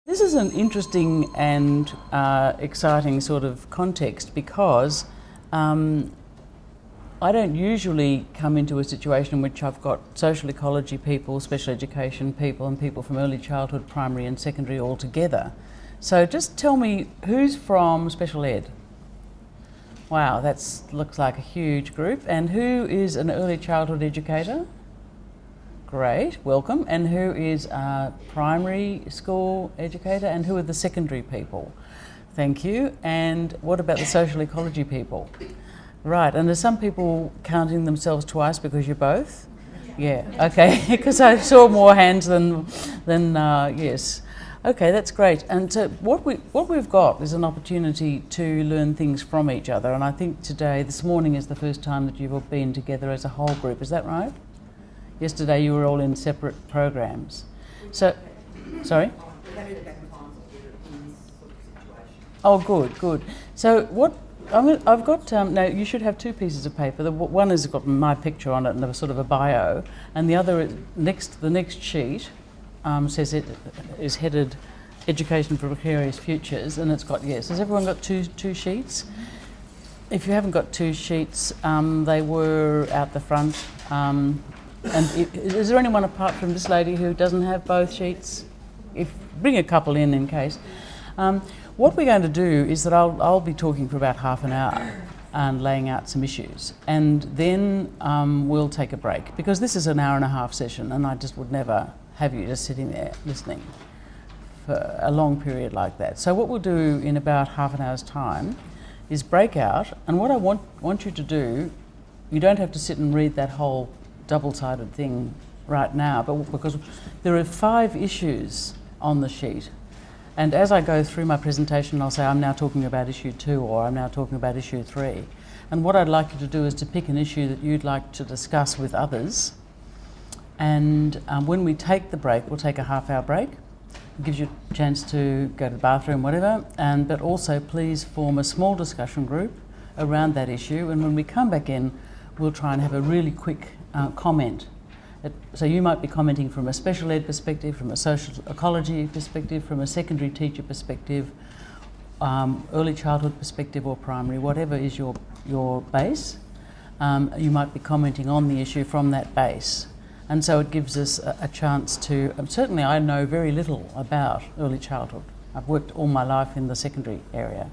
This is an interesting and exciting sort of context because I don't usually come into a situation in which I've got social ecology people, special education people and people from early childhood, primary and secondary all together. So just tell me, who's from special ed? Wow, that looks like a huge group. And who is an early childhood educator? Great, welcome. And who is a primary school educator? And who are the secondary people? Thank you. And what about the social ecology people? Right, and are some people counting themselves twice because you're both? Yeah, okay, because I saw more hands than yes. Okay, that's great. And so what we've got is an opportunity to learn things from each other. And I think this morning is the first time that you've all been together as a whole group. Is that right? Yesterday you were all in separate programs. So, sorry? Oh, good. So what I've got, now you should have two pieces of paper. The one has got my picture on it and a sort of a bio, and the other is the next sheet says it is headed Education for Precarious Futures, and it's got, yes. Has everyone got two sheets? If you haven't got two sheets, they were out the front. And is there anyone apart from this lady who doesn't have both sheets? Bring a couple in case. What we're going to do is that I'll be talking for about half an hour and laying out some issues, and then we'll take a break because this is an hour and a half session, and I just would never have you just sitting there listening for a long period like that. So what we'll do in about half an hour's time is break out, and what I want you to do, you don't have to sit and read that whole double-sided thing right now, but because there are 5 issues on the sheet, and as I go through my presentation I'll say I'm now talking about issue 2 or I'm now talking about issue 3, and what I'd like you to do is to pick an issue that you'd like to discuss with others, and when we take the break, we'll take a half-hour break. It gives you a chance to go to the bathroom, whatever, but also please form a small discussion group around that issue, and when we come back in we'll try and have a really quick comment. So you might be commenting from a special ed perspective, from a social ecology perspective, from a secondary teacher perspective, early childhood perspective or primary, whatever is your base. You might be commenting on the issue from that base. And so it gives us a chance to, certainly I know very little about early childhood. I've worked all my life in the secondary area,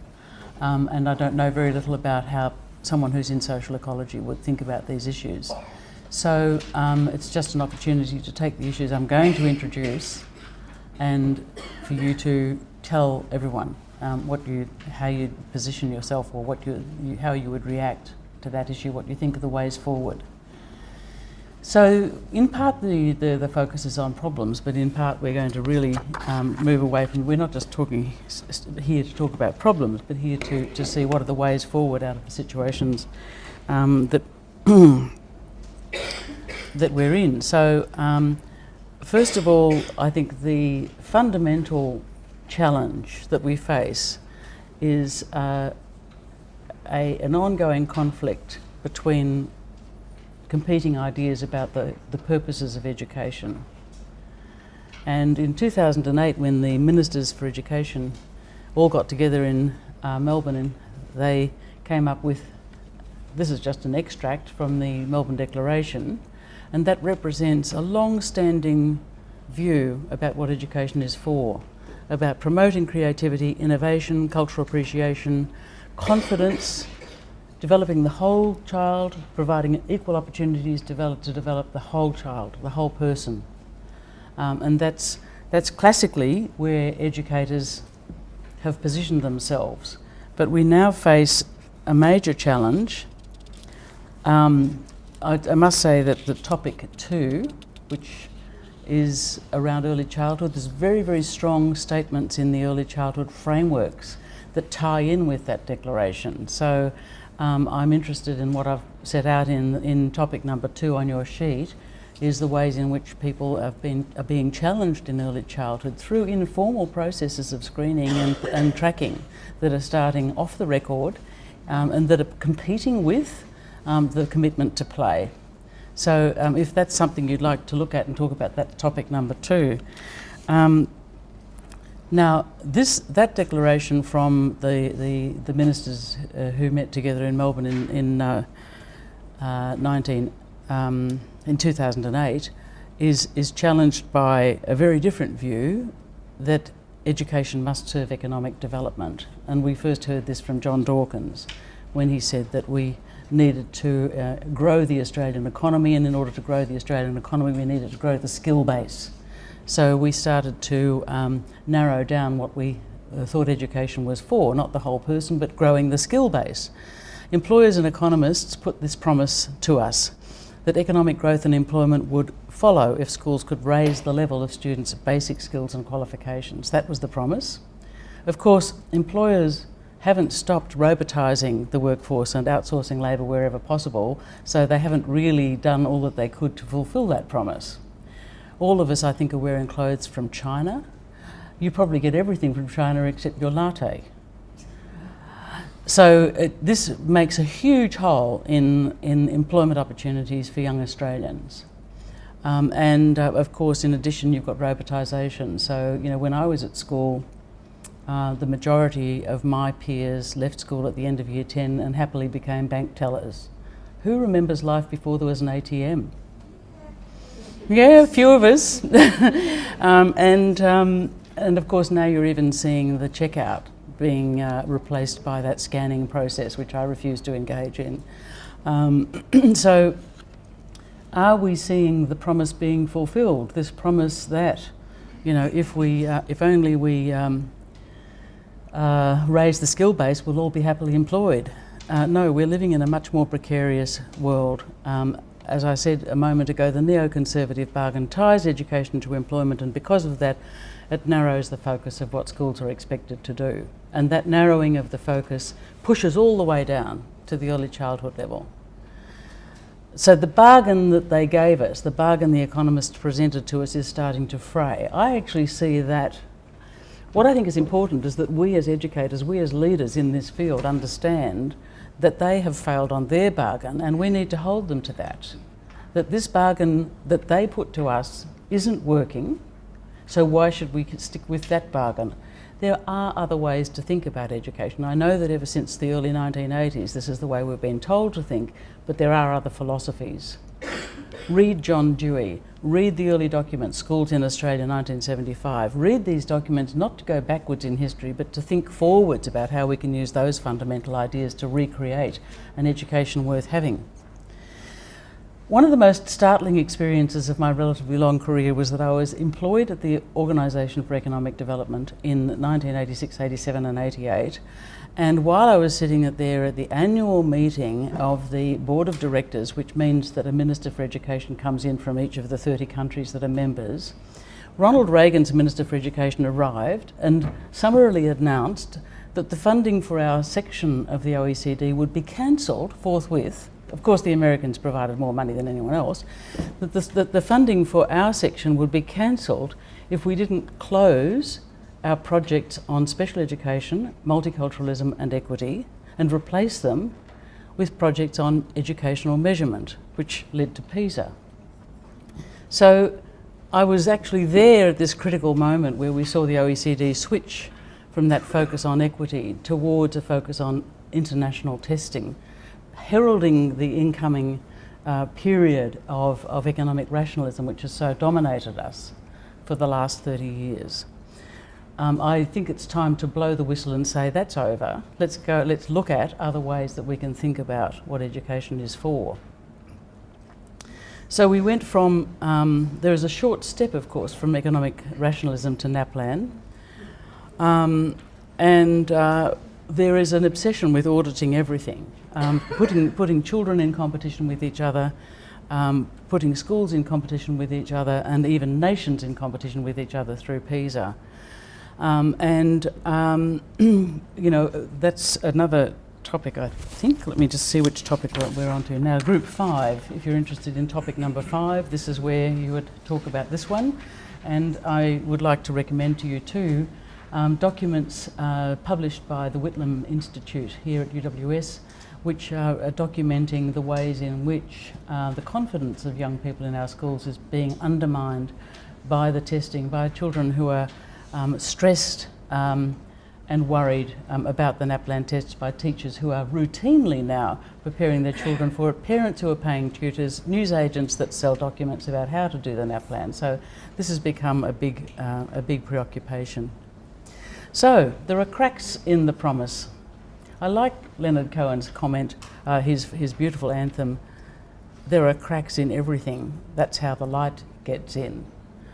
and I don't know very little about how someone who's in social ecology would think about these issues. So it's just an opportunity to take the issues I'm going to introduce and for you to tell everyone how you position yourself, or how you would react to that issue, what you think are the ways forward. So in part the focus is on problems, but in part we're going to really move away from, we're not just talking here to talk about problems, but here to see what are the ways forward out of the situations that that we're in. So first of all, I think the fundamental challenge that we face is an ongoing conflict between competing ideas about the purposes of education. And in 2008, when the Ministers for Education all got together in Melbourne, and they came up with, this is just an extract from the Melbourne Declaration, and that represents a long-standing view about what education is for, about promoting creativity, innovation, cultural appreciation, confidence, developing the whole child, providing equal opportunities to develop the whole child, the whole person. And that's classically where educators have positioned themselves. But we now face a major challenge. I must say that the topic 2, which is around early childhood, there's very, very strong statements in the early childhood frameworks that tie in with that declaration. So I'm interested in what I've set out in topic number 2 on your sheet, is the ways in which people are being challenged in early childhood through informal processes of screening and tracking that are starting off the record and that are competing with the commitment to play. So if that's something you'd like to look at and talk about, that topic number 2. Now, that declaration from the ministers who met together in Melbourne in 2008 is challenged by a very different view that education must serve economic development. And we first heard this from John Dawkins when he said that we needed to grow the Australian economy, and in order to grow the Australian economy we needed to grow the skill base. So we started to narrow down what we thought education was for, not the whole person, but growing the skill base. Employers and economists put this promise to us, that economic growth and employment would follow if schools could raise the level of students' basic skills and qualifications. That was the promise. Of course, employers haven't stopped robotising the workforce and outsourcing labour wherever possible, so they haven't really done all that they could to fulfil that promise. All of us, I think, are wearing clothes from China. You probably get everything from China except your latte. So this makes a huge hole in employment opportunities for young Australians. Of course, in addition, you've got robotisation. So, you know, when I was at school, the majority of my peers left school at the end of year 10 and happily became bank tellers. Who remembers life before there was an ATM? Yeah, a few of us. And of course now you're even seeing the checkout being replaced by that scanning process, which I refuse to engage in. So are we seeing the promise being fulfilled? This promise that, you know, if only we raise the skill base, we'll all be happily employed. No, we're living in a much more precarious world. As I said a moment ago, the neoconservative bargain ties education to employment, and because of that, it narrows the focus of what schools are expected to do. And that narrowing of the focus pushes all the way down to the early childhood level. So the bargain that they gave us, the bargain the economists presented to us, is starting to fray. I actually see that. What I think is important is that we as educators, we as leaders in this field understand that they have failed on their bargain, and we need to hold them to that. That this bargain that they put to us isn't working, so why should we stick with that bargain? There are other ways to think about education. I know that ever since the early 1980s this is the way we've been told to think, but there are other philosophies. Read John Dewey, read the early documents, Schools in Australia 1975. Read these documents not to go backwards in history, but to think forwards about how we can use those fundamental ideas to recreate an education worth having. One of the most startling experiences of my relatively long career was that I was employed at the Organisation for Economic Development in 1986, 87 and 88. And while I was sitting there at the annual meeting of the Board of Directors, which means that a Minister for Education comes in from each of the 30 countries that are members, Ronald Reagan's Minister for Education arrived and summarily announced that the funding for our section of the OECD would be cancelled forthwith. Of course, the Americans provided more money than anyone else. That the funding for our section would be cancelled if we didn't close our projects on special education, multiculturalism and equity, and replace them with projects on educational measurement, which led to PISA. So I was actually there at this critical moment where we saw the OECD switch from that focus on equity towards a focus on international testing, heralding the incoming period of economic rationalism, which has so dominated us for the last 30 years. I think it's time to blow the whistle and say that's over. Let's look at other ways that we can think about what education is for. So we went from, there is a short step, of course, from economic rationalism to NAPLAN. There is an obsession with auditing everything, putting children in competition with each other, putting schools in competition with each other, and even nations in competition with each other through PISA. You know, that's another topic, I think. Let me just see which topic we're on to now. Group 5, if you're interested in topic number 5, this is where you would talk about this one. And I would like to recommend to you too documents published by the Whitlam Institute here at UWS, which are documenting the ways in which the confidence of young people in our schools is being undermined by the testing, by children who are stressed and worried about the NAPLAN tests by teachers who are routinely now preparing their children for it, parents who are paying tutors, newsagents that sell documents about how to do the NAPLAN. So this has become a big preoccupation. So there are cracks in the promise. I like Leonard Cohen's comment, his beautiful anthem, "There are cracks in everything, that's how the light gets in."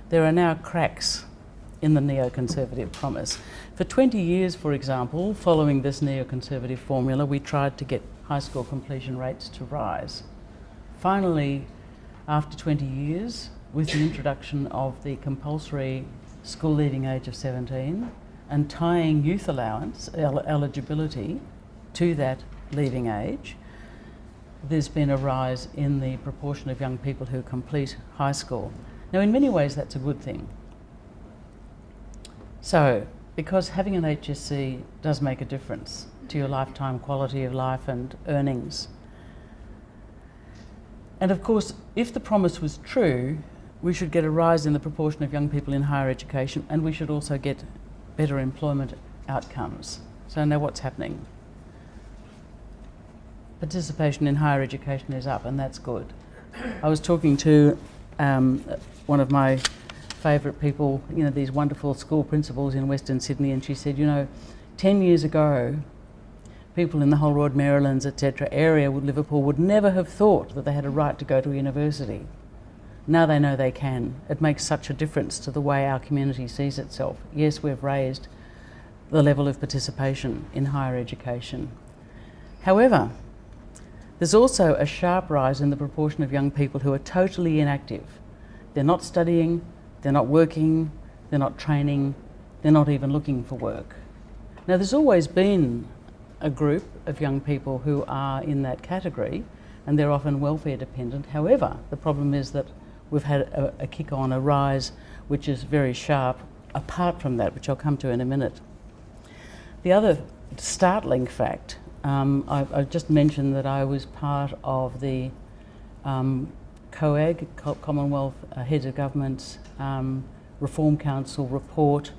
There are now cracks in the neoconservative promise. For 20 years, for example, following this neoconservative formula, we tried to get high school completion rates to rise. Finally, after 20 years, with the introduction of the compulsory school leaving age of 17 and tying youth allowance eligibility to that leaving age, there's been a rise in the proportion of young people who complete high school. Now, in many ways, that's a good thing. So, because having an HSC does make a difference to your lifetime quality of life and earnings. And of course, if the promise was true, we should get a rise in the proportion of young people in higher education, and we should also get better employment outcomes. So now what's happening? Participation in higher education is up, and that's good. I was talking to one of my favourite people, you know, these wonderful school principals in Western Sydney, and she said, you know, 10 years ago, people in the Holroyd, Marylands, etc. area with Liverpool would never have thought that they had a right to go to university. Now they know they can. It makes such a difference to the way our community sees itself. Yes, we've raised the level of participation in higher education. However, there's also a sharp rise in the proportion of young people who are totally inactive. They're not studying, they're not working, they're not training, they're not even looking for work. Now, there's always been a group of young people who are in that category, and they're often welfare dependent. However, the problem is that we've had a kick on, a rise, which is very sharp, apart from that, which I'll come to in a minute. The other startling fact, I just mentioned that I was part of the COAG, Commonwealth Heads of Government's Reform Council report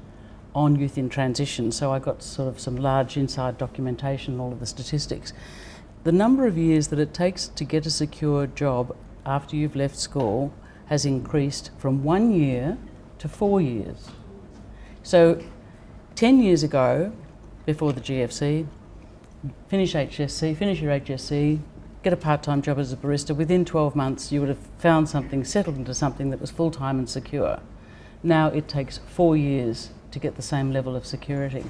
on youth in transition, so I got sort of some large inside documentation, all of the statistics. The number of years that it takes to get a secure job after you've left school has increased from 1 year to 4 years. So 10 years ago, before the GFC, finish your HSC, get a part-time job as a barista. Within 12 months, you would have found something, settled into something that was full-time and secure. Now it takes 4 years to get the same level of security.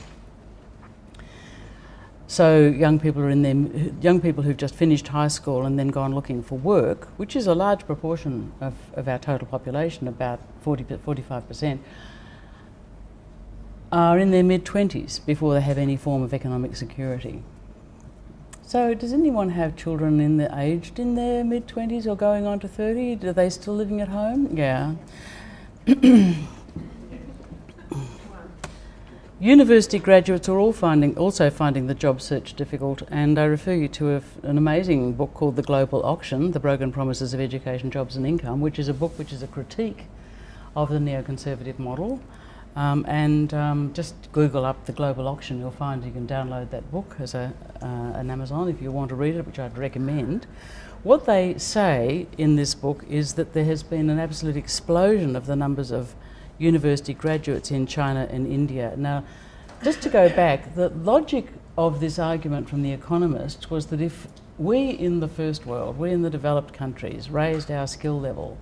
So young people who've just finished high school and then gone looking for work, which is a large proportion of our total population, about 45%, are in their mid-20s before they have any form of economic security. So does anyone have children aged in their mid-20s or going on to 30? Are they still living at home? Yeah. University graduates are also finding the job search difficult, and I refer you to an amazing book called The Global Auction, The Broken Promises of Education, Jobs and Income, which is a book which is a critique of the neoconservative model. Just Google up The Global Auction, you'll find you can download that book as an Amazon if you want to read it, which I'd recommend. What they say in this book is that there has been an absolute explosion of the numbers of university graduates in China and India. Now, just to go back, the logic of this argument from The Economist was that if we in the first world, we in the developed countries, raised our skill level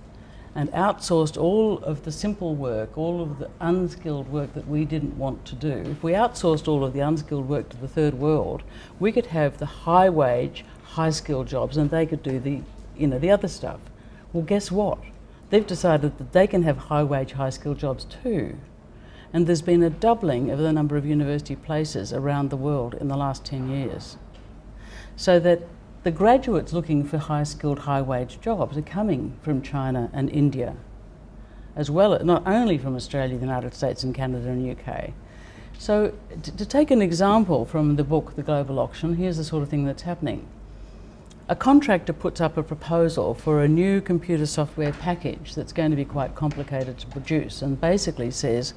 and outsourced all of the simple work, all of the unskilled work that we didn't want to do, if we outsourced all of the unskilled work to the third world, we could have the high wage, high skilled jobs, and they could do the other stuff. Well, guess what? They've decided that they can have high wage, high skilled jobs too. And there's been a doubling of the number of university places around the world in the last 10 years. So that the graduates looking for high skilled, high wage jobs are coming from China and India, as well as not only from Australia, the United States and Canada and UK. So to take an example from the book, The Global Auction, here's the sort of thing that's happening. A contractor puts up a proposal for a new computer software package that's going to be quite complicated to produce, and basically says,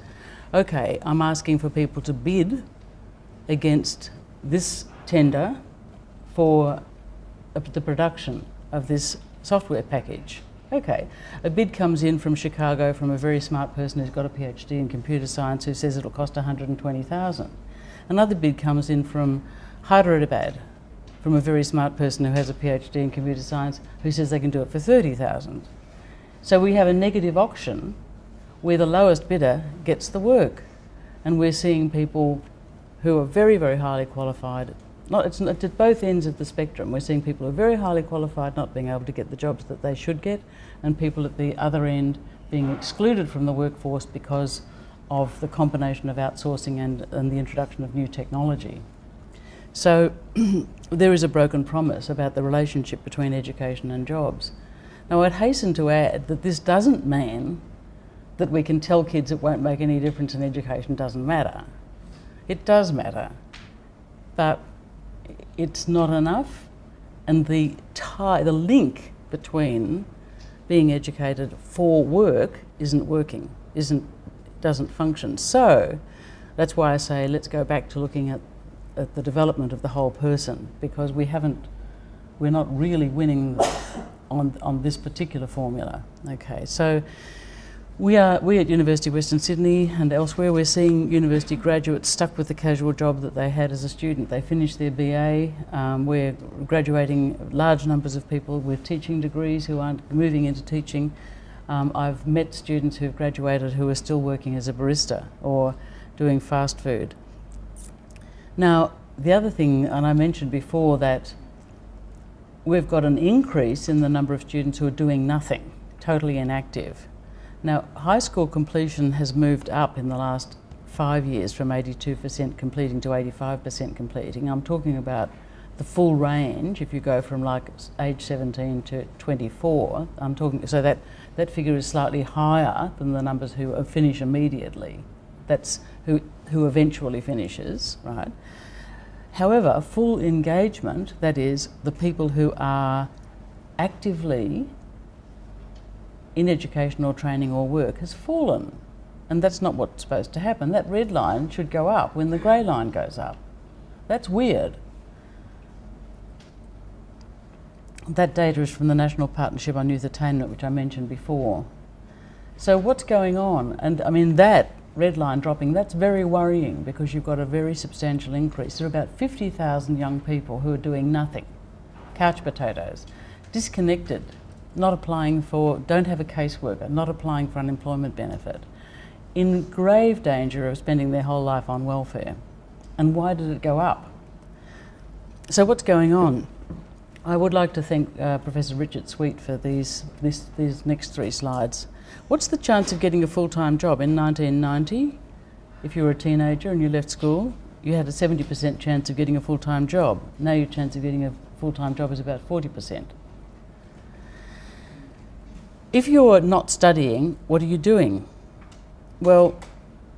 okay, I'm asking for people to bid against this tender for the production of this software package. Okay, a bid comes in from Chicago from a very smart person who's got a PhD in computer science who says it'll cost $120,000. Another bid comes in from Hyderabad from a very smart person who has a PhD in computer science who says they can do it for $30,000. So we have a negative auction where the lowest bidder gets the work, and we're seeing people who are very, very highly qualified. It's at both ends of the spectrum. We're seeing people who are very highly qualified not being able to get the jobs that they should get, and people at the other end being excluded from the workforce because of the combination of outsourcing and the introduction of new technology. So there is a broken promise about the relationship between education and jobs. Now, I'd hasten to add that this doesn't mean that we can tell kids it won't make any difference and education doesn't matter. It does matter, but it's not enough, and the link between being educated for work isn't working, doesn't function. So that's why I say let's go back to looking at the development of the whole person, because we're not really winning on this particular formula. Okay, so we at University of Western Sydney and elsewhere, we're seeing university graduates stuck with the casual job that they had as a student. They finish their BA, we're graduating large numbers of people with teaching degrees who aren't moving into teaching. I've met students who've graduated who are still working as a barista or doing fast food. Now, the other thing, and I mentioned before that we've got an increase in the number of students who are doing nothing, totally inactive. Now, high school completion has moved up in the last 5 years from 82% completing to 85% completing. I'm talking about the full range. If you go from like age 17 to 24, so that figure is slightly higher than the numbers who finish immediately. That's who eventually finishes, right? However, full engagement, that is, the people who are actively in education or training or work, has fallen. And that's not what's supposed to happen. That red line should go up when the grey line goes up. That's weird. That data is from the National Partnership on Youth Attainment, which I mentioned before. So what's going on? And I mean, that red line dropping, that's very worrying, because you've got a very substantial increase. There are about 50,000 young people who are doing nothing, couch potatoes, disconnected, not applying for, don't have a caseworker, not applying for unemployment benefit, in grave danger of spending their whole life on welfare. And why did it go up? So what's going on? I would like to thank Professor Richard Sweet for these next 3 slides. What's the chance of getting a full-time job? In 1990, if you were a teenager and you left school, you had a 70% chance of getting a full-time job. Now your chance of getting a full-time job is about 40%. If you're not studying, what are you doing? Well,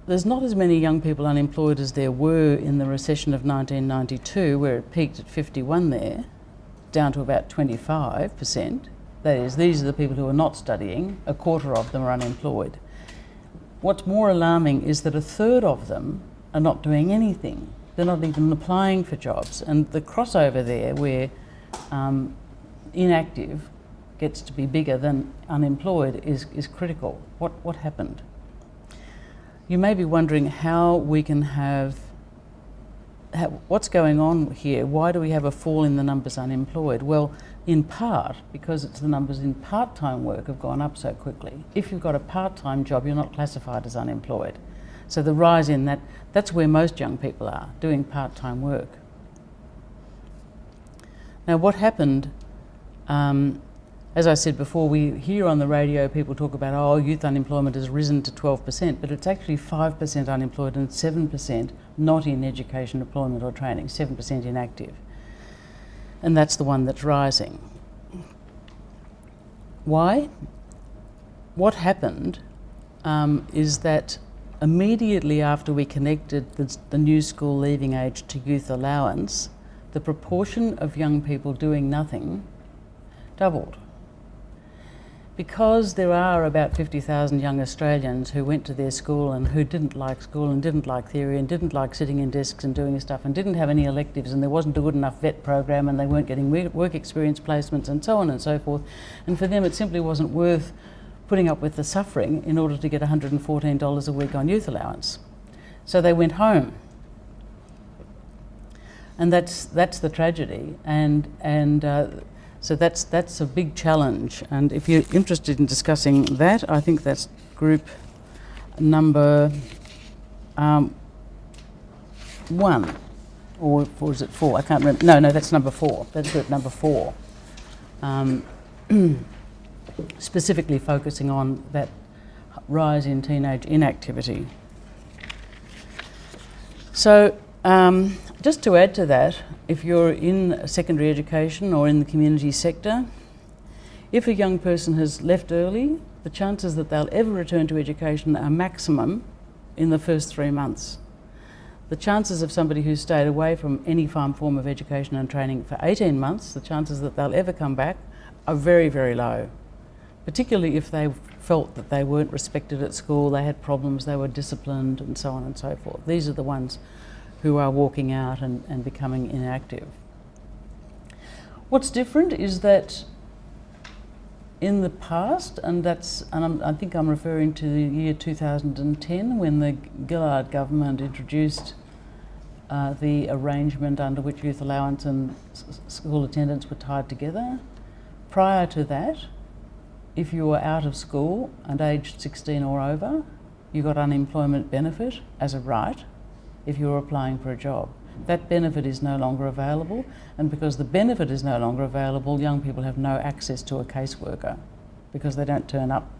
there's not as many young people unemployed as there were in the recession of 1992, where it peaked at 51 there, down to about 25%. That is, these are the people who are not studying, a quarter of them are unemployed. What's more alarming is that a third of them are not doing anything. They're not even applying for jobs. And the crossover there, where inactive gets to be bigger than unemployed, is critical. What happened? You may be wondering how we can what's going on here? Why do we have a fall in the numbers unemployed? Well, in part because it's the numbers in part-time work have gone up so quickly. If you've got a part-time job, you're not classified as unemployed. So the rise in that's where most young people are, doing part-time work. Now, what happened, as I said before, we hear on the radio people talk about, oh, youth unemployment has risen to 12%, but it's actually 5% unemployed and 7% not in education, employment or training, 7% inactive. And that's the one that's rising. Why? What happened is that immediately after we connected the new school leaving age to youth allowance, the proportion of young people doing nothing doubled. because there are about 50,000 young Australians who went to their school and who didn't like school and didn't like theory and didn't like sitting in desks and doing stuff and didn't have any electives and there wasn't a good enough vet program and they weren't getting work experience placements and so on and so forth. And for them it simply wasn't worth putting up with the suffering in order to get $114 a week on youth allowance. So they went home. And that's the tragedy. So that's a big challenge, and if you're interested in discussing that, I think that's group number 1, or is it 4? I can't remember. No, that's number 4. That's group number 4. Specifically focusing on that rise in teenage inactivity. So just to add to that, if you're in secondary education or in the community sector, if a young person has left early, the chances that they'll ever return to education are maximum in the first 3 months. The chances of somebody who's stayed away from any form of education and training for 18 months, the chances that they'll ever come back are very, very low, particularly if they felt that they weren't respected at school, they had problems, they were disciplined and so on and so forth. These are the ones who are walking out and becoming inactive. What's different is that in the past, I think I'm referring to the year 2010 when the Gillard government introduced the arrangement under which youth allowance and school attendance were tied together. Prior to that, if you were out of school and aged 16 or over, you got unemployment benefit as a right if you were applying for a job. That benefit is no longer available, and because the benefit is no longer available, young people have no access to a caseworker because they don't turn up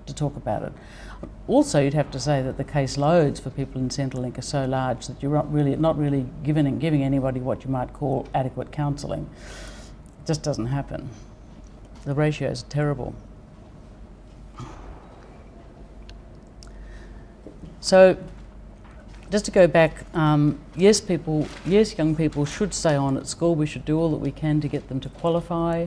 to talk about it. Also, you'd have to say that the case loads for people in Centrelink are so large that you're not really giving anybody what you might call adequate counselling. It just doesn't happen. The ratios are terrible. So, just to go back, yes, young people should stay on at school. We should do all that we can to get them to qualify.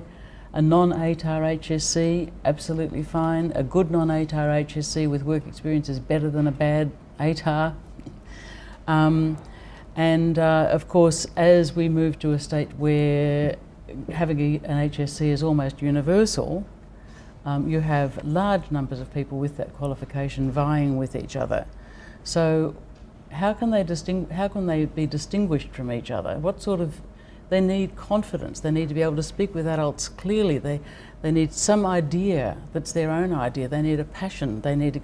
A non-ATAR HSC, absolutely fine. A good non-ATAR HSC with work experience is better than a bad ATAR. Of course, as we move to a state where having an HSC is almost universal, you have large numbers of people with that qualification vying with each other. So how can they be distinguished from each other? They need confidence. They need to be able to speak with adults clearly. They need some idea that's their own idea. They need a passion. They need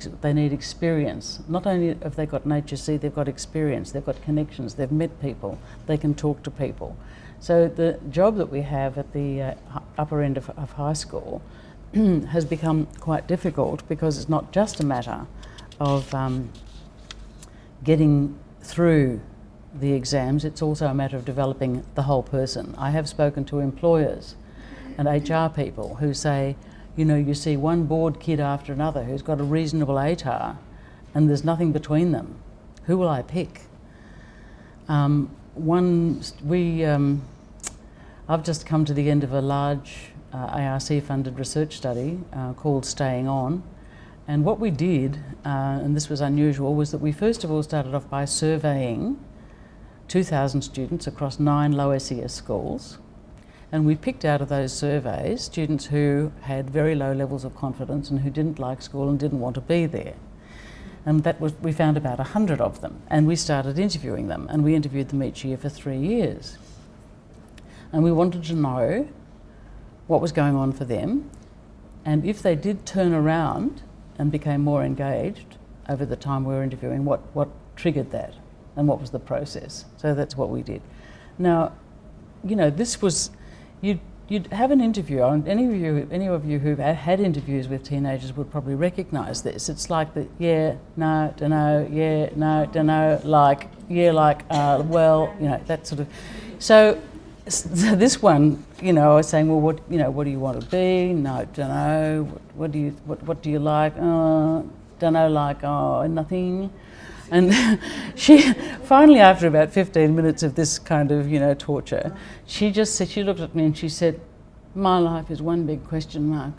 experience. Not only have they got an HSC, they've got experience. They've got connections. They've met people. They can talk to people. So the job that we have at the upper end of high school has become quite difficult because it's not just a matter of getting through the exams, it's also a matter of developing the whole person. I have spoken to employers and HR people who say, you see one bored kid after another who's got a reasonable ATAR and there's nothing between them. Who will I pick? I've just come to the end of a large ARC-funded research study called Staying On. And what we did, and this was unusual, was that we first of all started off by surveying 2,000 students across 9 low SES schools. And we picked out of those surveys students who had very low levels of confidence and who didn't like school and didn't want to be there. And we found about 100 of them. And we started interviewing them. And we interviewed them each year for 3 years. And we wanted to know what was going on for them. And if they did turn around and became more engaged over the time we were interviewing, what triggered that and what was the process. So that's what we did. Now, this was, you'd have an interview, and any of you who've had interviews with teenagers would probably recognise this. It's like the yeah, no, dunno, yeah, no, dunno, like, yeah, like, well, that sort of. So this one, I was saying, well, what do you want to be? No, dunno. What do you like? Dunno, like, nothing. And she finally, after about 15 minutes of this kind of, torture, she just said, she looked at me and she said, my life is one big question mark.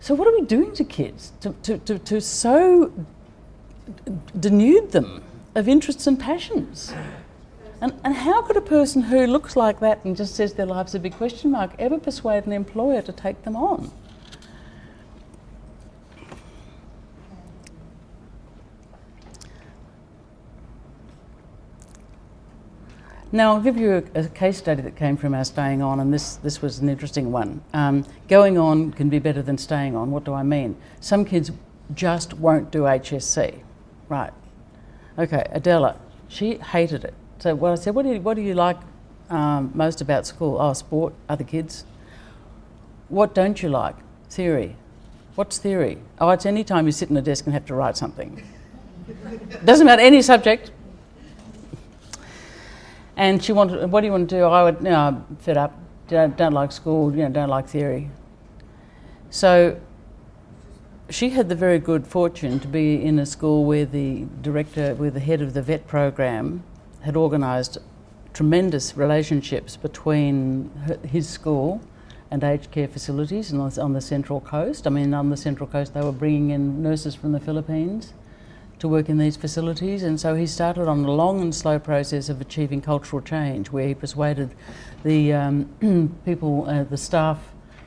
So what are we doing to kids to so denude them of interests and passions? And how could a person who looks like that and just says their life's a big question mark ever persuade an employer to take them on? Now, I'll give you a case study that came from our staying on, and this was an interesting one. Going on can be better than staying on. What do I mean? Some kids just won't do HSC. Right. Okay, Adela, she hated it. So I said, what do you like most about school? Oh, sport, other kids. What don't you like? Theory. What's theory? Oh, it's any time you sit in a desk and have to write something. Doesn't matter, any subject. And she wanted, what do you want to do? I would, no, I'm fed up, don't like school, don't like theory. So she had the very good fortune to be in a school where the director, where the head of the vet program had organised tremendous relationships between his school and aged care facilities on the Central Coast. I mean, on the Central Coast they were bringing in nurses from the Philippines to work in these facilities, and so he started on a long and slow process of achieving cultural change, where he persuaded the people, the staff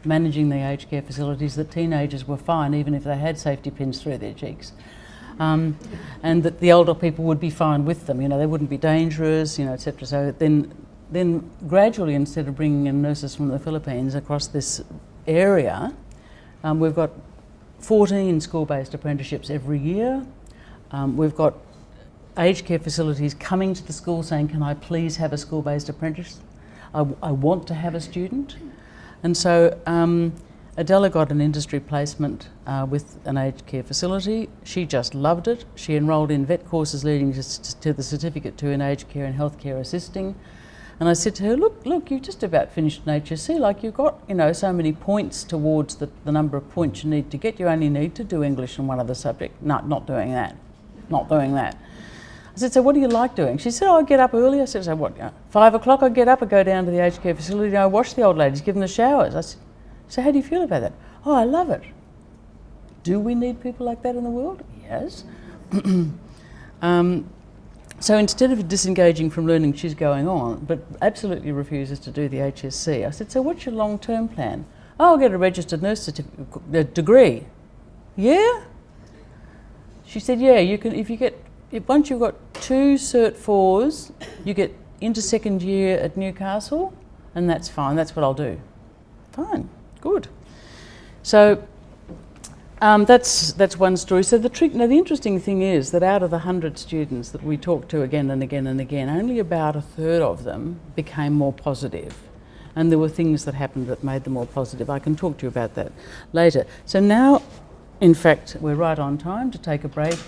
managing the aged care facilities, that teenagers were fine even if they had safety pins through their cheeks, and that the older people would be fine with them. They wouldn't be dangerous, etc. So then gradually, instead of bringing in nurses from the Philippines across this area, we've got 14 school-based apprenticeships every year. We've got aged care facilities coming to the school saying, can I please have a school-based apprentice? I want to have a student. And so Adela got an industry placement with an aged care facility. She just loved it. She enrolled in vet courses leading to the certificate to in aged care and healthcare assisting. And I said to her, look, you've just about finished an HSC, like you've got, so many points towards the number of points you need to get. You only need to do English and one other subject. No, not doing that. Not doing that. I said, so what do you like doing? She said, I get up early. I said, so what, 5 o'clock I get up, I go down to the aged care facility, I wash the old ladies, give them the showers. I said, so how do you feel about that? Oh, I love it. Do we need people like that in the world? Yes. So instead of disengaging from learning, she's going on, but absolutely refuses to do the HSC. I said, so what's your long-term plan? Oh, I'll get a registered nurse certificate, degree. Yeah? She said, yeah, you can, once you've got 2 Cert 4s, you get into second year at Newcastle, and that's fine, that's what I'll do. Fine, good. So that's one story. So the interesting thing is that out of the 100 students that we talked to again and again and again, only about a third of them became more positive. And there were things that happened that made them more positive. I can talk to you about that later. So now, in fact, we're right on time to take a break.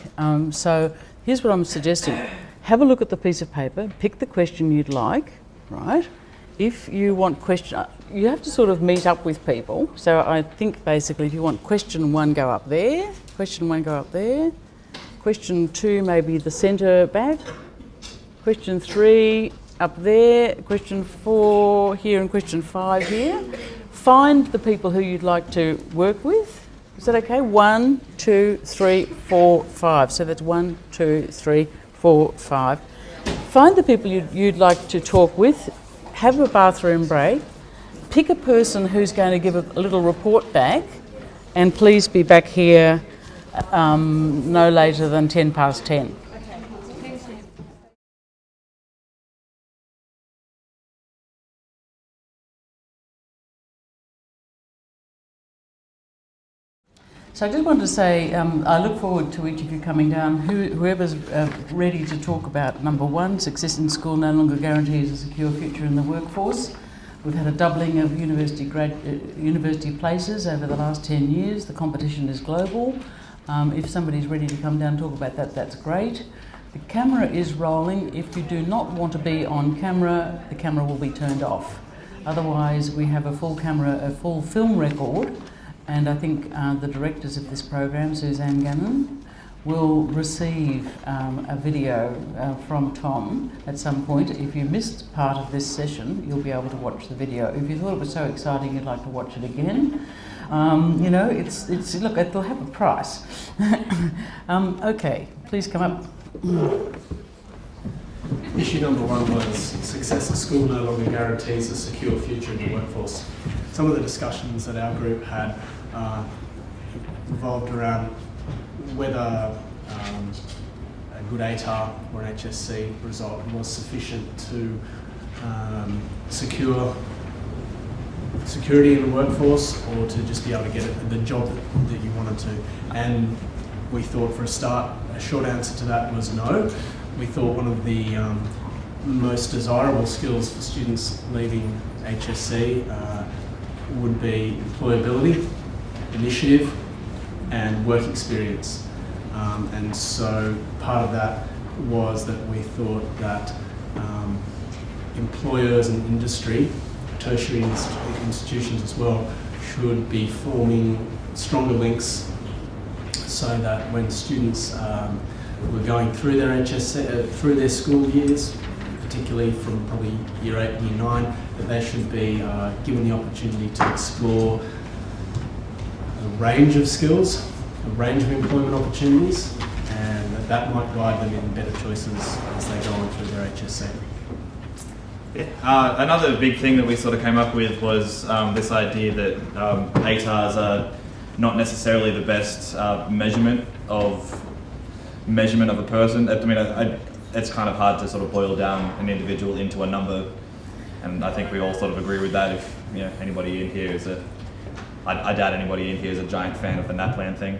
So here's what I'm suggesting. Have a look at the piece of paper, pick the question you'd like, right? If you want question, you have to sort of meet up with people. So I think basically if you want question 1, go up there. Question 1, go up there. Question 2, maybe the centre back. Question 3, up there. Question 4 here, and question 5 here. Find the people who you'd like to work with. Is that okay? 1, 2, 3, 4, 5. So that's 1, 2, 3, 4, 5. Find the people you'd like to talk with. Have a bathroom break. Pick a person who's going to give a little report back, and please be back here no later than 10 past 10. So I just wanted to say I look forward to each of you coming down. Whoever's ready to talk about number 1, success in school no longer guarantees a secure future in the workforce. We've had a doubling of university places over the last 10 years. The competition is global. If somebody's ready to come down and talk about that, that's great. The camera is rolling. If you do not want to be on camera, the camera will be turned off. Otherwise, we have a full film record. And I think the directors of this program, Suzanne Gannon, will receive a video from Tom at some point. If you missed part of this session, you'll be able to watch the video. If you thought it was so exciting you'd like to watch it again, You know, it's look, it'll have a price. Okay, please come up. Issue number 1 was success at school no longer guarantees a secure future in the workforce. Some of the discussions that our group had revolved around whether a good ATAR or an HSC result was sufficient to secure security in the workforce, or to just be able to get the job that you wanted to. And we thought, for a start, a short answer to that was no. We thought one of the most desirable skills for students leaving HSC would be employability, initiative, and work experience. And so part of that was that we thought that employers and industry, tertiary institutions as well, should be forming stronger links so that when students were going through their HSC, through their school years, particularly from probably year 8 and year 9, that they should be given the opportunity to explore a range of skills, a range of employment opportunities, and that might guide them in better choices as they go on through their HSC. Yeah. Another big thing that we sort of came up with was this idea that ATARs are not necessarily the best measurement of a person. I mean, it's kind of hard to sort of boil down an individual into a number, and I think we all sort of agree with that. If anybody in here is I doubt anybody in here is a giant fan of the NAPLAN thing.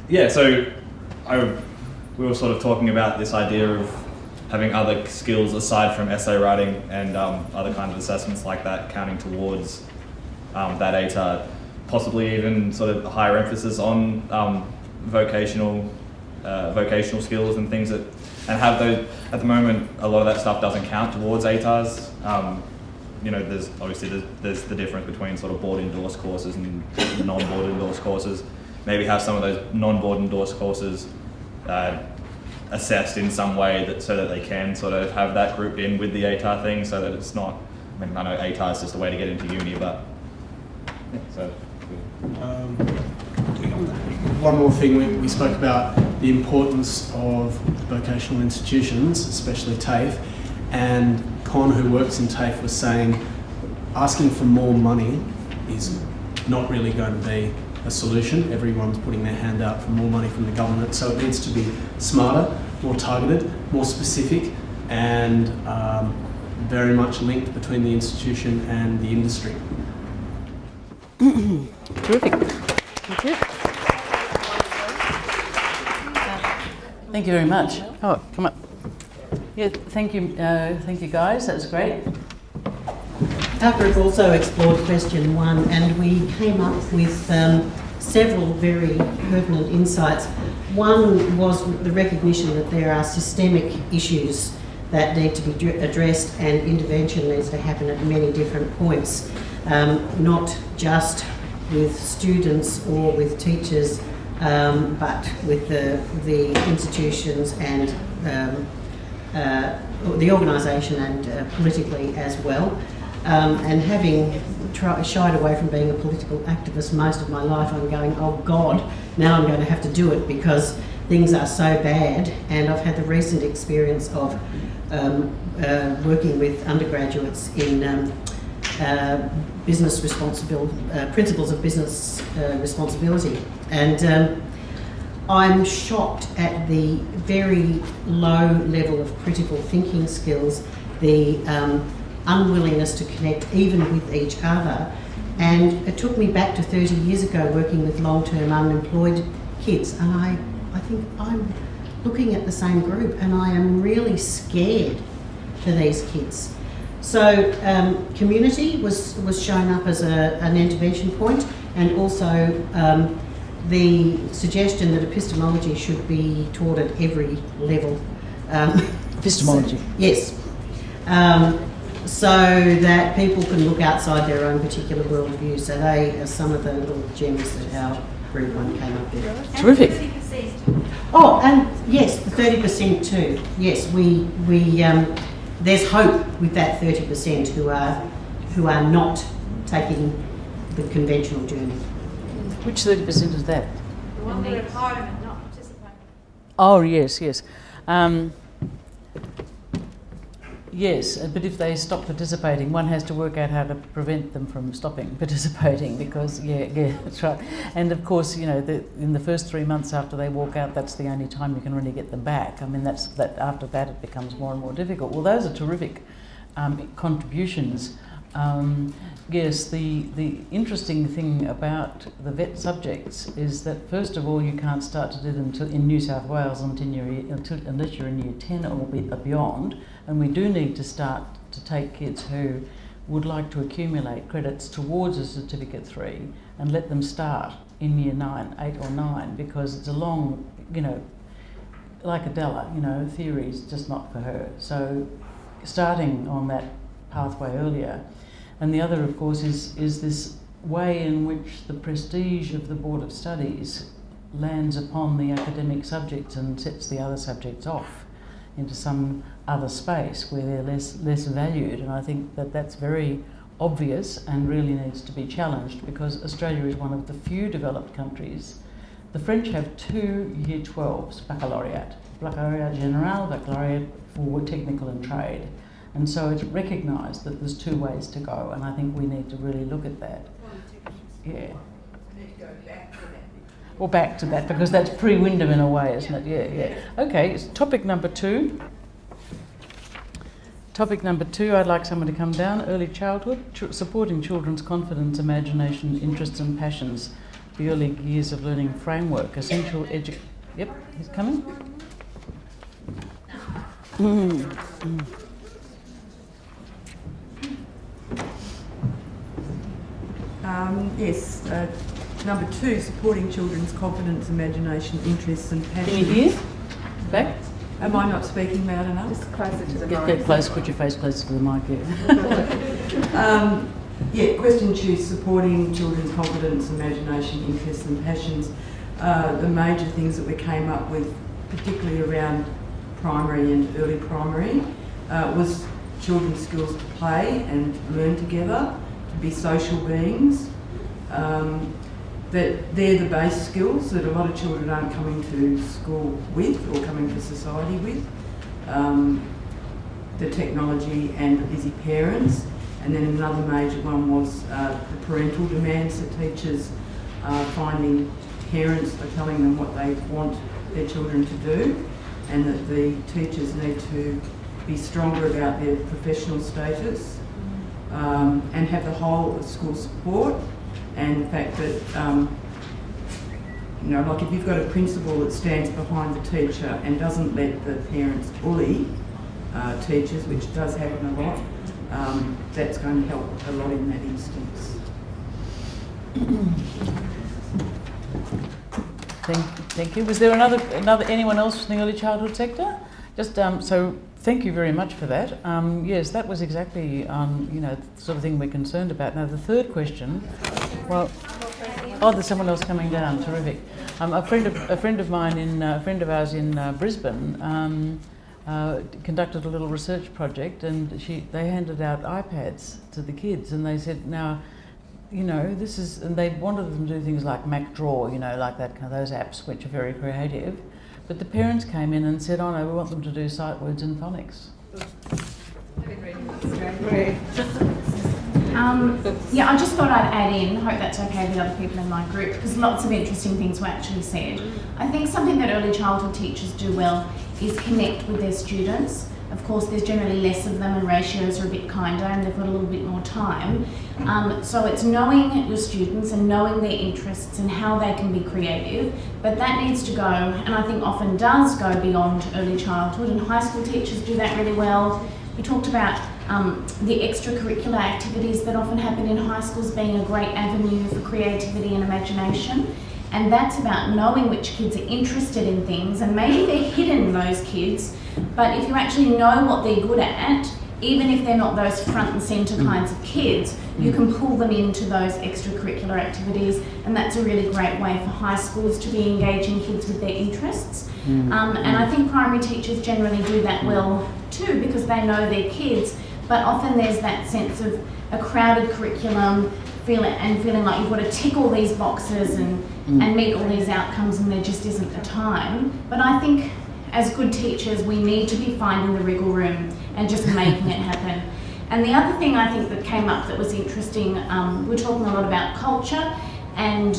Yeah, so we were sort of talking about this idea of having other skills aside from essay writing and other kinds of assessments like that counting towards that ATAR, possibly even sort of a higher emphasis on vocational skills and things and have those. At the moment, a lot of that stuff doesn't count towards ATARs. There's obviously there's the difference between sort of board endorsed courses and non-board endorsed courses. Maybe have some of those non-board endorsed courses assessed in some way so that they can sort of have that grouped in with the ATAR thing, so that it's not. I mean, I know ATAR is just a way to get into uni, but yeah, so. One more thing, we spoke about the importance of vocational institutions, especially TAFE, and Con, who works in TAFE, was saying asking for more money is not really going to be a solution. Everyone's putting their hand out for more money from the government, so it needs to be smarter, more targeted, more specific, and very much linked between the institution and the industry. Terrific. Thank you. Thank you very much. Oh, come up. Yeah, thank you guys. That was great. Our group also explored question 1, and we came up with several very pertinent insights. One was the recognition that there are systemic issues that need to be addressed, and intervention needs to happen at many different points, not just with students or with teachers, but with the institutions and the organisation and politically as well. And having shied away from being a political activist most of my life, I'm going, oh God, now I'm going to have to do it because things are so bad. And I've had the recent experience of working with undergraduates in business responsibility, principles of business responsibility. And I'm shocked at the very low level of critical thinking skills, the unwillingness to connect even with each other. And it took me back to 30 years ago working with long-term unemployed kids, and I think I'm looking at the same group and I am really scared for these kids. So community was shown up as an intervention point, and also the suggestion that epistemology should be taught at every level. Epistemology? Yes. So that people can look outside their own particular worldview. So they are some of the little gems that our group 1 came up with. Terrific. 30%. Oh, and yes, the 30% too. Yes, we there's hope with that 30% who who are not taking the conventional journey. Which 30% is that? The one that are home and not participating. Oh, yes, yes. Yes, but if they stop participating, one has to work out how to prevent them from stopping participating because, yeah, that's right. And of course, you know, in the first 3 months after they walk out, that's the only time you can really get them back. I mean, after that it becomes more and more difficult. Well, those are terrific contributions. Yes, the interesting thing about the VET subjects is that first of all you can't start to do them in New South Wales unless you're in year 10 or beyond, and we do need to start to take kids who would like to accumulate credits towards a Certificate 3 and let them start in year 9, 8 or 9, because it's a long, you know, like Adela, you know, theory is just not for her. So starting on that pathway earlier. And the other, of course, is this way in which the prestige of the Board of Studies lands upon the academic subjects and sets the other subjects off into some other space where they're less valued. And I think that that's very obvious and really needs to be challenged, because Australia is one of the few developed countries. The French have 2 year 12s, baccalaureate général, baccalaureate for technical and trade. And so it's recognised that there's 2 ways to go, and I think we need to really look at that. Yeah. Or back to that, because that's pre-Wyndham in a way, isn't it? Yeah, yeah. Okay, topic number 2. Topic number 2, I'd like someone to come down. Early childhood, supporting children's confidence, imagination, interests and passions. The early years of learning framework, essential Yep, he's coming. Yes, number 2, supporting children's confidence, imagination, interests and passions. Can you hear? Back? Am I not speaking loud enough? Just closer to the Get close, put your face closer to the mic, yeah. Yeah, question 2, supporting children's confidence, imagination, interests and passions. The major things that we came up with, particularly around primary and early primary, was children's skills to play and learn together, to be social beings. That they're the base skills that a lot of children aren't coming to school with or coming to society with. The technology and the busy parents. And then another major one was the parental demands that teachers are finding parents are telling them what they want their children to do, and that the teachers need to be stronger about their professional status, and have the whole of school support. And the fact that, you know, like if you've got a principal that stands behind the teacher and doesn't let the parents bully teachers, which does happen a lot, that's going to help a lot in that instance. Thank you. Was there another anyone else from the early childhood sector? Just so. Thank you very much for that. Yes, that was exactly you know, the sort of thing we're concerned about. Now the third question, well, oh, there's someone else coming down. Terrific. A friend of ours in Brisbane conducted a little research project, and they handed out iPads to the kids, and they said, now, you know, this is, and they wanted them to do things like Mac Draw, you know, like that kind of those apps which are very creative. But the parents came in and said, oh no, we want them to do sight words and phonics. Yeah, I just thought I'd add in, hope that's okay with other people in my group, because lots of interesting things were actually said. I think something that early childhood teachers do well is connect with their students. Of course, there's generally less of them and ratios are a bit kinder and they've got a little bit more time. So it's knowing your students and knowing their interests and how they can be creative, but that needs to go, and I think often does go beyond early childhood, and high school teachers do that really well. We talked about the extracurricular activities that often happen in high schools being a great avenue for creativity and imagination. And that's about knowing which kids are interested in things, and maybe they're hidden, those kids, but if you actually know what they're good at, even if they're not those front and centre kinds of kids, you can pull them into those extracurricular activities, and that's a really great way for high schools to be engaging kids with their interests. And I think primary teachers generally do that well too, because they know their kids, but often there's that sense of a crowded curriculum, feeling like you've got to tick all these boxes and meet all these outcomes, and there just isn't the time. But I think as good teachers, we need to be finding the wriggle room and just making it happen. And the other thing I think that came up that was interesting, we're talking a lot about culture and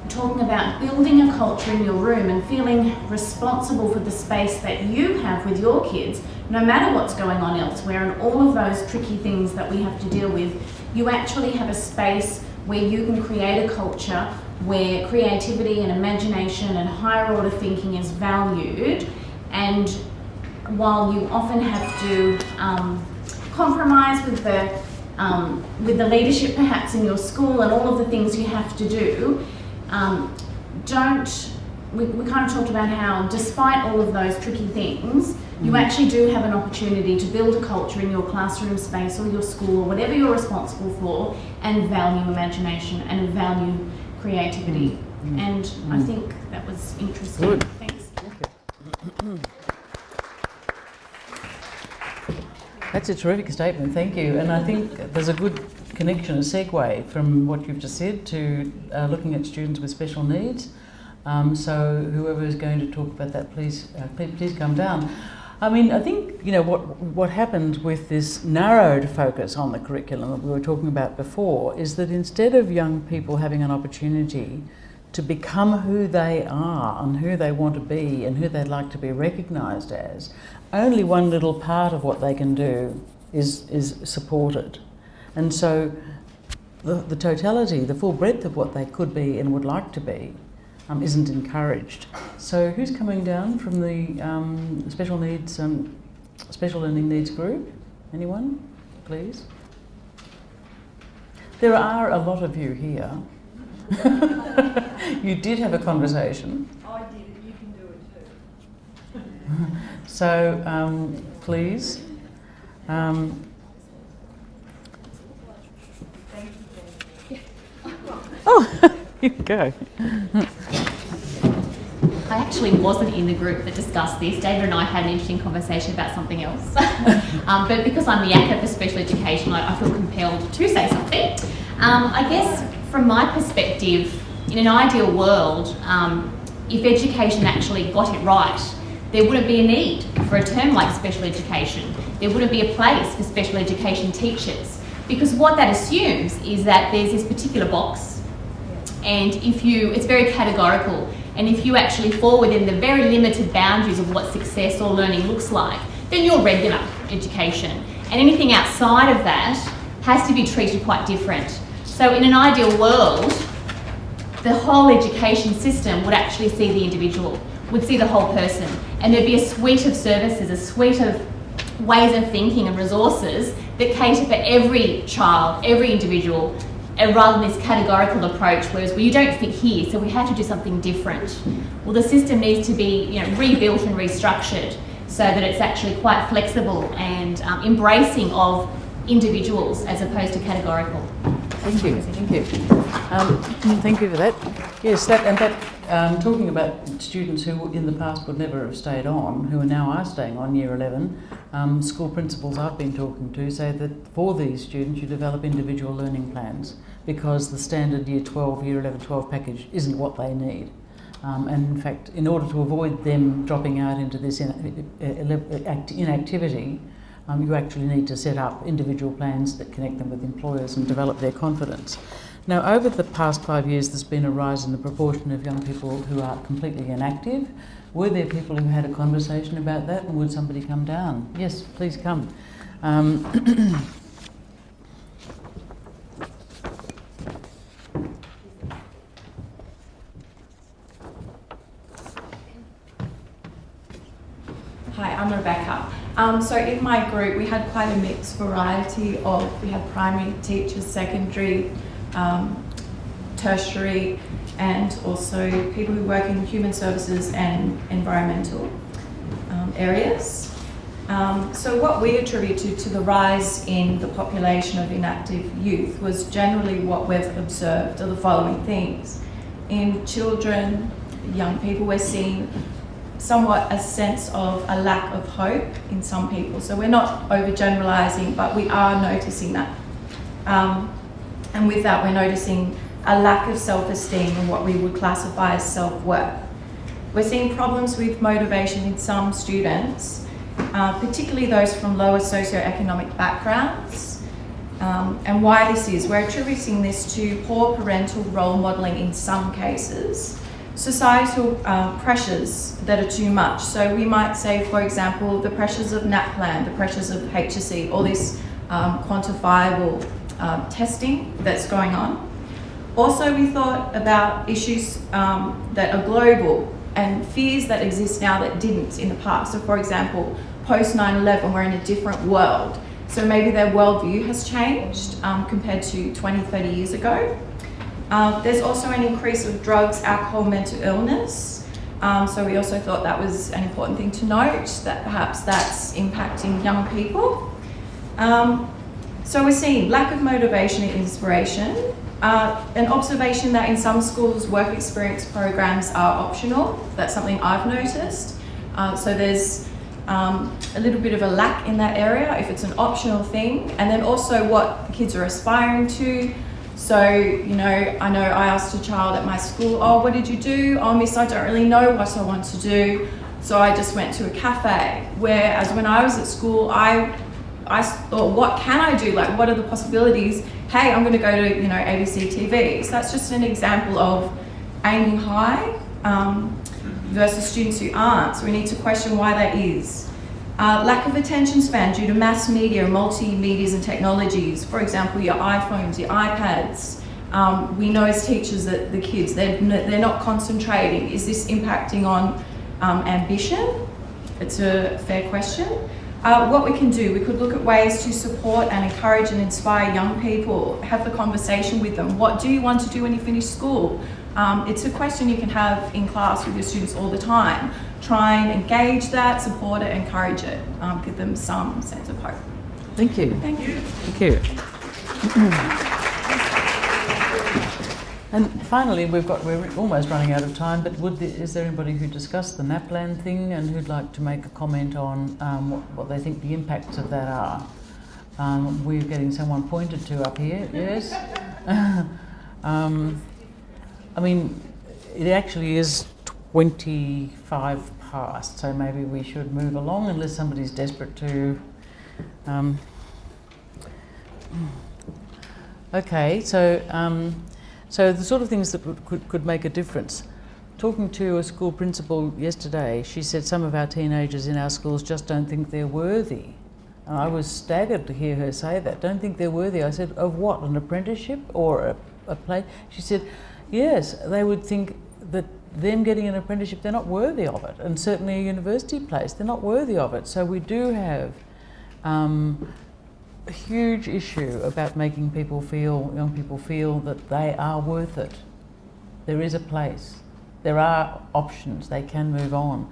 talking about building a culture in your room and feeling responsible for the space that you have with your kids, no matter what's going on elsewhere and all of those tricky things that we have to deal with. You actually have a space where you can create a culture where creativity and imagination and higher order thinking is valued, and while you often have to compromise with the leadership perhaps in your school and all of the things you have to do, we kind of talked about how despite all of those tricky things, you actually do have an opportunity to build a culture in your classroom space or your school or whatever you're responsible for, and value imagination and value creativity. And I think that was interesting. Good. Thanks. That's a terrific statement, thank you. And I think there's a good connection, a segue from what you've just said to looking at students with special needs. So whoever is going to talk about that, please come down. I mean, I think, you know, what happened with this narrowed focus on the curriculum that we were talking about before is that instead of young people having an opportunity to become who they are and who they want to be and who they'd like to be recognised as, only one little part of what they can do is supported. And so the totality, the full breadth of what they could be and would like to be isn't encouraged. So who's coming down from the special needs, special learning needs group? Anyone, please? There are a lot of you here. You did have a conversation. I did it, you can do it too. So please. Oh, you go. I actually wasn't in the group that discussed this. David and I had an interesting conversation about something else. But because I'm the ACCA for special education, I feel compelled to say something. I guess from my perspective, in an ideal world, if education actually got it right, there wouldn't be a need for a term like special education. There wouldn't be a place for special education teachers. Because what that assumes is that there's this particular box, and it's very categorical, and if you actually fall within the very limited boundaries of what success or learning looks like, then you're regular education. And anything outside of that has to be treated quite different. So in an ideal world, the whole education system would actually see the individual, would see the whole person, and there'd be a suite of services, a suite of ways of thinking and resources that cater for every child, every individual, rather than this categorical approach, whereas you don't fit here, so we have to do something different. Well, the system needs to be rebuilt and restructured so that it's actually quite flexible and embracing of individuals as opposed to categorical. Thank you. Thank you for that. Yes, talking about students who in the past would never have stayed on, who now are staying on Year 11, school principals I've been talking to say that for these students you develop individual learning plans because the standard Year 12, Year 11, 12 package isn't what they need. And in fact, in order to avoid them dropping out into this inactivity, you actually need to set up individual plans that connect them with employers and develop their confidence. Now, over the past 5 years, there's been a rise in the proportion of young people who are completely inactive. Were there people who had a conversation about that, and would somebody come down? Yes, please come. Hi, I'm Rebecca. So in my group, we had quite a mixed variety we had primary teachers, secondary, tertiary, and also people who work in human services and environmental areas. So what we attributed to the rise in the population of inactive youth was generally what we've observed are the following things. In children, young people, we're seeing somewhat a sense of a lack of hope in some people. So we're not overgeneralizing, but we are noticing that. And with that, we're noticing a lack of self-esteem and what we would classify as self-worth. We're seeing problems with motivation in some students, particularly those from lower socioeconomic backgrounds. And why this is, we're attributing this to poor parental role modelling in some cases, societal pressures that are too much. So we might say, for example, the pressures of NAPLAN, the pressures of HSE, all this quantifiable testing that's going on. Also, we thought about issues that are global and fears that exist now that didn't in the past. So for example, post 9/11, we're in a different world. So maybe their worldview has changed compared to 20, 30 years ago. There's also an increase of drugs, alcohol, mental illness. So we also thought that was an important thing to note, that perhaps that's impacting young people. So we're seeing lack of motivation and inspiration. An observation that in some schools work experience programs are optional. That's something I've noticed. So there's a little bit of a lack in that area if it's an optional thing, and then also what the kids are aspiring to. So, you know I asked a child at my school, oh, what did you do? Oh, miss, I don't really know what I want to do. So I just went to a cafe. Whereas when I was at school, I thought, what can I do? Like, what are the possibilities? Hey, I'm going to go to, ABC TV. So that's just an example of aiming high versus students who aren't. So we need to question why that is. Lack of attention span due to mass media, multimedias and technologies. For example, your iPhones, your iPads. We know as teachers that the kids, they're not concentrating. Is this impacting on ambition? It's a fair question. What we can do, we could look at ways to support and encourage and inspire young people, have the conversation with them. What do you want to do when you finish school? It's a question you can have in class with your students all the time. Try and engage that, support it, encourage it, give them some sense of hope. Thank you. Thank you. Thank you. And finally, we're almost running out of time, but is there anybody who discussed the NAPLAN thing and who'd like to make a comment on what they think the impacts of that are? We're getting someone pointed to up here, yes? I mean, it actually is 25 past, so maybe we should move along unless somebody's desperate to... Okay, so the sort of things that could make a difference. Talking to a school principal yesterday, she said some of our teenagers in our schools just don't think they're worthy. And I was staggered to hear her say that. Don't think they're worthy. I said, of what, an apprenticeship or a play? She said, yes, they would think that them getting an apprenticeship, they're not worthy of it. And certainly a university place, they're not worthy of it. So we do have a huge issue about making young people feel that they are worth it. There is a place. There are options. They can move on.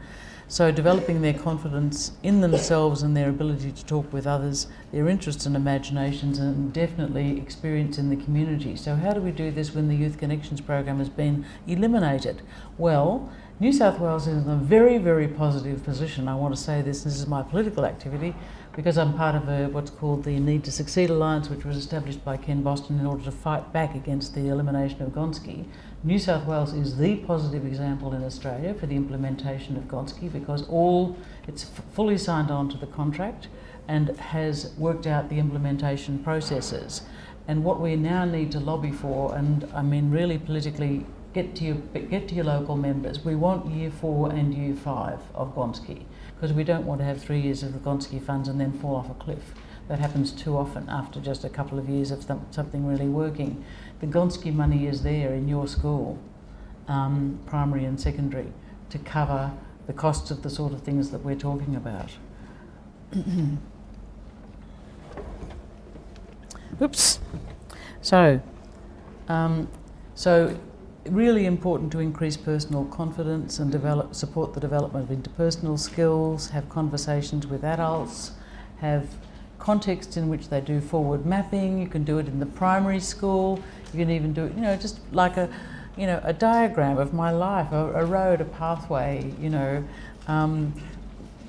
So developing their confidence in themselves and their ability to talk with others, their interests and imaginations, and definitely experience in the community. So how do we do this when the Youth Connections program has been eliminated? Well, New South Wales is in a very, very positive position. I want to say this is my political activity, because I'm part of what's called the Need to Succeed Alliance, which was established by Ken Boston in order to fight back against the elimination of Gonski. New South Wales is the positive example in Australia for the implementation of Gonski, because it's fully signed on to the contract and has worked out the implementation processes. And what we now need to lobby for, and I mean really politically, get to your local members. We want Year 4 and Year 5 of Gonski, because we don't want to have 3 years of the Gonski funds and then fall off a cliff. That happens too often after just a couple of years of something really working. The Gonski money is there in your school, primary and secondary, to cover the costs of the sort of things that we're talking about. Oops. So really important to increase personal confidence and support the development of interpersonal skills, have conversations with adults, have contexts in which they do forward mapping. You can do it in the primary school. You can even do it, just like a diagram of my life, a road, a pathway,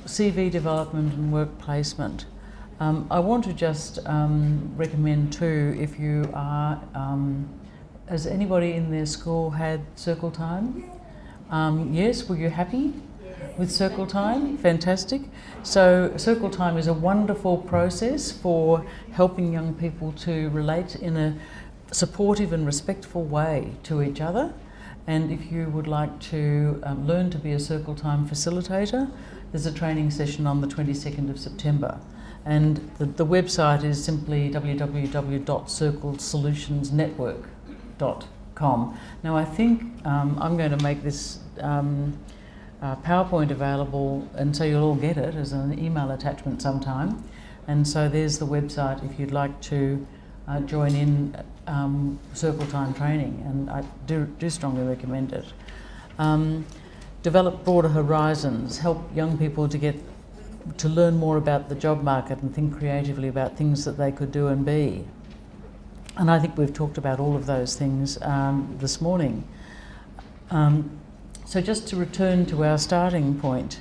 CV development and work placement. I want to just recommend too, if you are, has anybody in their school had circle time? Yes, were you happy with circle time? Fantastic. So circle time is a wonderful process for helping young people to relate in a supportive and respectful way to each other. And if you would like to learn to be a circle time facilitator, there's a training session on the 22nd of September. And the website is simply www.circlesolutionsnetwork.com. Now I think I'm going to make this PowerPoint available, and so you'll all get it as an email attachment sometime. And so there's the website if you'd like to join in circle time training, and I do strongly recommend it. Develop broader horizons, help young people to learn more about the job market and think creatively about things that they could do and be. And I think we've talked about all of those things this morning. So just to return to our starting point,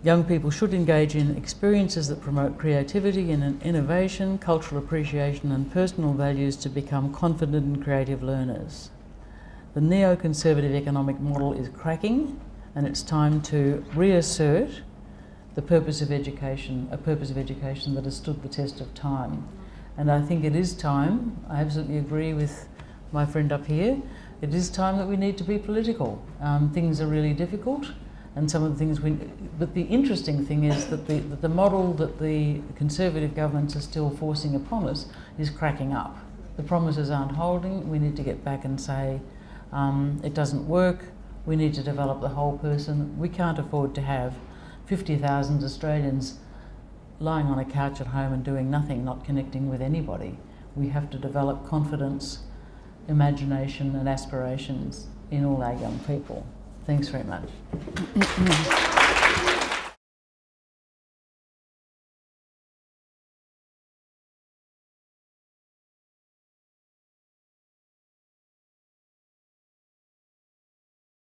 young people should engage in experiences that promote creativity and innovation, cultural appreciation and personal values to become confident and creative learners. The neoconservative economic model is cracking, and it's time to reassert the purpose of education, a purpose of education that has stood the test of time. And I think it is time, I absolutely agree with my friend up here, it is time that we need to be political. Things are really difficult, and some of the things but the interesting thing is that the model that the Conservative governments are still forcing upon us is cracking up. The promises aren't holding. We need to get back and say, it doesn't work. We need to develop the whole person. We can't afford to have 50,000 Australians lying on a couch at home and doing nothing, not connecting with anybody. We have to develop confidence, imagination and aspirations in all our young people. Thanks very much.